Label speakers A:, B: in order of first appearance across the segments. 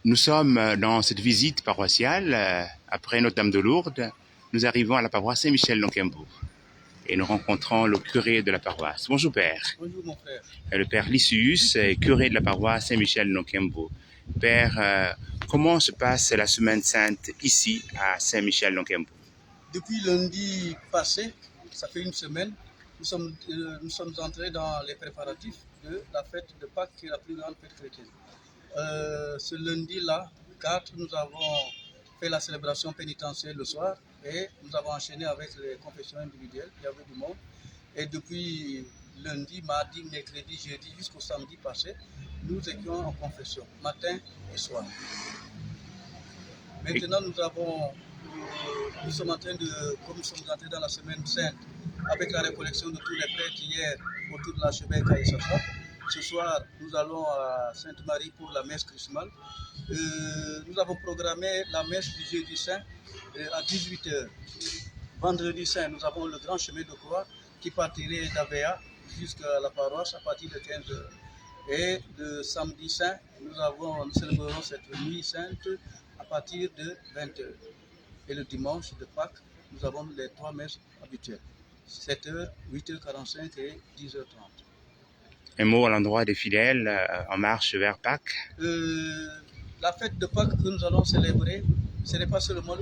A: Nous sommes dans cette visite paroissiale. Après Notre-Dame de Lourdes, nous arrivons à la paroisse Saint-Michel-Nonkembo et nous rencontrons le curé de la paroisse. Bonjour Père.
B: Bonjour mon frère.
A: Le Père Lysius, curé de la paroisse Saint-Michel-Nonkembo. Père, comment se passe la Semaine Sainte ici à Saint-Michel-Nonkembo?
B: Depuis lundi passé, ça fait une semaine, nous sommes entrés dans les préparatifs de la fête de Pâques, qui est la plus grande fête chrétienne. Ce lundi-là, 4, nous avons fait la célébration pénitentielle le soir et nous avons enchaîné avec les confessions individuelles. Il y avait du monde. Et depuis lundi, mardi, mercredi, jeudi jusqu'au samedi passé, nous étions en confession, matin et soir. Maintenant, nous sommes en train comme nous sommes entrés dans la semaine sainte, avec la récollection de tous les prêtres hier autour de l'archevêque à Issassa. Ce soir, nous allons à Sainte-Marie pour la messe chrismale. Nous avons programmé la messe du jeudi saint à 18h. Vendredi saint, nous avons le grand chemin de croix qui partirait d'Avea jusqu'à la paroisse à partir de 15h. Et le samedi saint, nous célébrerons cette nuit sainte à partir de 20h. Et le dimanche de Pâques, nous avons les 3 messes habituelles, 7h, 8h45 et 10h30.
A: Un mot à l'endroit des fidèles en marche vers Pâques.
B: La fête de Pâques que nous allons célébrer, ce n'est pas seulement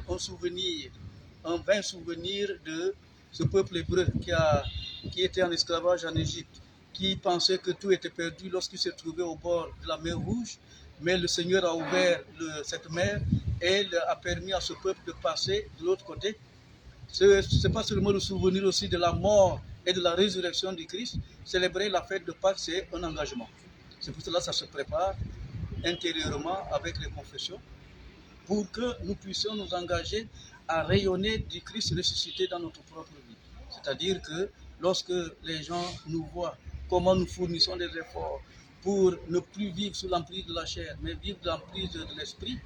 B: un vain souvenir de ce peuple hébreu qui était en esclavage en Égypte, qui pensait que tout était perdu lorsqu'il s'est trouvé au bord de la mer Rouge, mais le Seigneur a ouvert cette mer et a permis à ce peuple de passer de l'autre côté. Ce n'est pas seulement le souvenir aussi de la mort et de la résurrection du Christ. Célébrer la fête de Pâques, c'est un engagement. C'est pour cela que ça se prépare intérieurement avec les confessions pour que nous puissions nous engager à rayonner du Christ ressuscité dans notre propre vie. C'est-à-dire que lorsque les gens nous voient comment nous fournissons des efforts pour ne plus vivre sous l'emprise de la chair, mais vivre sous l'emprise de l'esprit,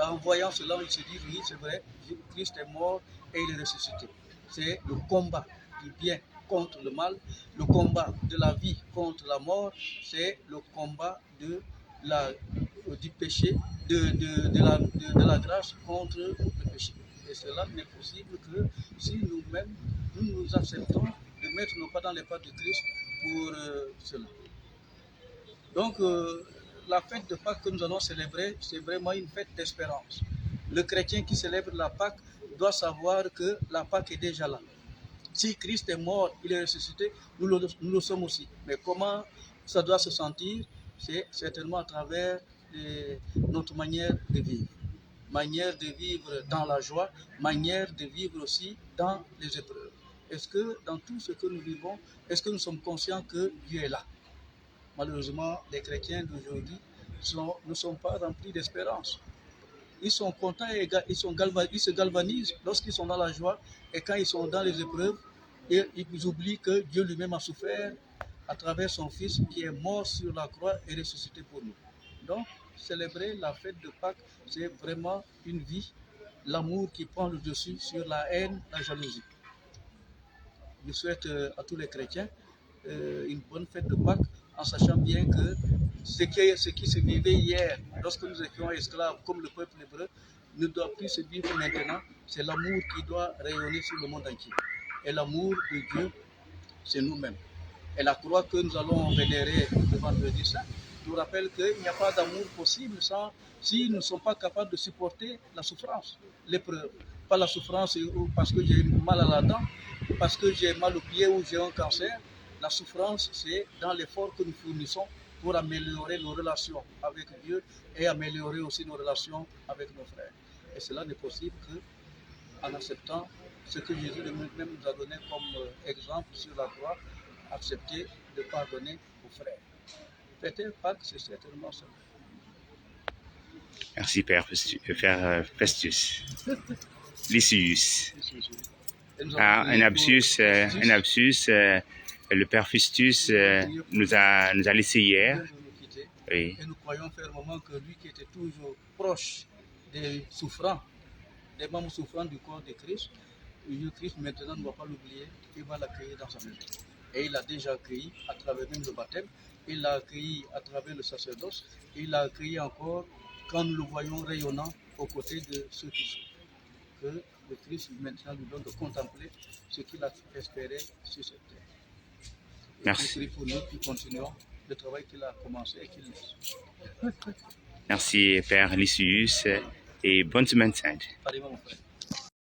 B: en voyant cela, ils se disent oui, c'est vrai, Christ est mort et il est ressuscité. C'est le combat du bien contre le mal, le combat de la vie contre la mort, c'est le combat du péché, de la grâce contre le péché. Et cela n'est possible que si nous-mêmes, nous acceptons de mettre nos pas dans les pas de Christ pour cela. Donc, la fête de Pâques que nous allons célébrer, c'est vraiment une fête d'espérance. Le chrétien qui célèbre la Pâque doit savoir que la Pâque est déjà là. Si Christ est mort, il est ressuscité, nous le sommes aussi. Mais comment ça doit se sentir? C'est certainement à travers notre manière de vivre. Manière de vivre dans la joie, manière de vivre aussi dans les épreuves. Est-ce que dans tout ce que nous vivons, est-ce que nous sommes conscients que Dieu est là? Malheureusement, les chrétiens d'aujourd'hui ne sont pas remplis d'espérance. Ils sont contents et ils se galvanisent lorsqu'ils sont dans la joie, et quand ils sont dans les épreuves, ils oublient que Dieu lui-même a souffert à travers son Fils qui est mort sur la croix et ressuscité pour nous. Donc, célébrer la fête de Pâques, c'est vraiment une vie, l'amour qui prend le dessus sur la haine, la jalousie. Je souhaite à tous les chrétiens une bonne fête de Pâques, en sachant bien que ce qui se vivait hier, lorsque nous étions esclaves, comme le peuple hébreu, ne doit plus se vivre maintenant. C'est l'amour qui doit rayonner sur le monde entier. Et l'amour de Dieu, c'est nous-mêmes. Et la croix que nous allons vénérer le vendredi saint nous rappelle qu'il n'y a pas d'amour possible si nous ne sommes pas capables de supporter la souffrance, l'épreuve. Pas la souffrance parce que j'ai mal à la dent, parce que j'ai mal au pied ou j'ai un cancer. La souffrance, c'est dans l'effort que nous fournissons pour améliorer nos relations avec Dieu et améliorer aussi nos relations avec nos frères. Et cela n'est possible qu'en acceptant ce que Jésus lui-même nous a donné comme exemple sur la croix, accepter de pardonner aux frères. Fêter Pâques, c'est certainement ça.
A: Merci Père Festus. Lysius. Un absus, le Père Festus nous a laissé hier.
B: Oui. Et nous croyons fermement que lui qui était toujours proche des souffrants, des membres souffrants du corps de Christ, le Christ maintenant ne va pas l'oublier, il va l'accueillir dans sa maison. Et il l'a déjà accueilli à travers même le baptême, il l'a accueilli à travers le sacerdoce, il l'a accueilli encore quand nous le voyons rayonnant aux côtés de ceux qui sont. Que le Christ maintenant nous donne de contempler ce qu'il a espéré sur cette terre. Et
A: Merci.
B: qu'il prie pour nous qui continuons le travail qu'il a commencé et qu'il laisse.
A: Merci, Père Lysius, et bonne semaine sainte.
B: Pareillement, mon frère.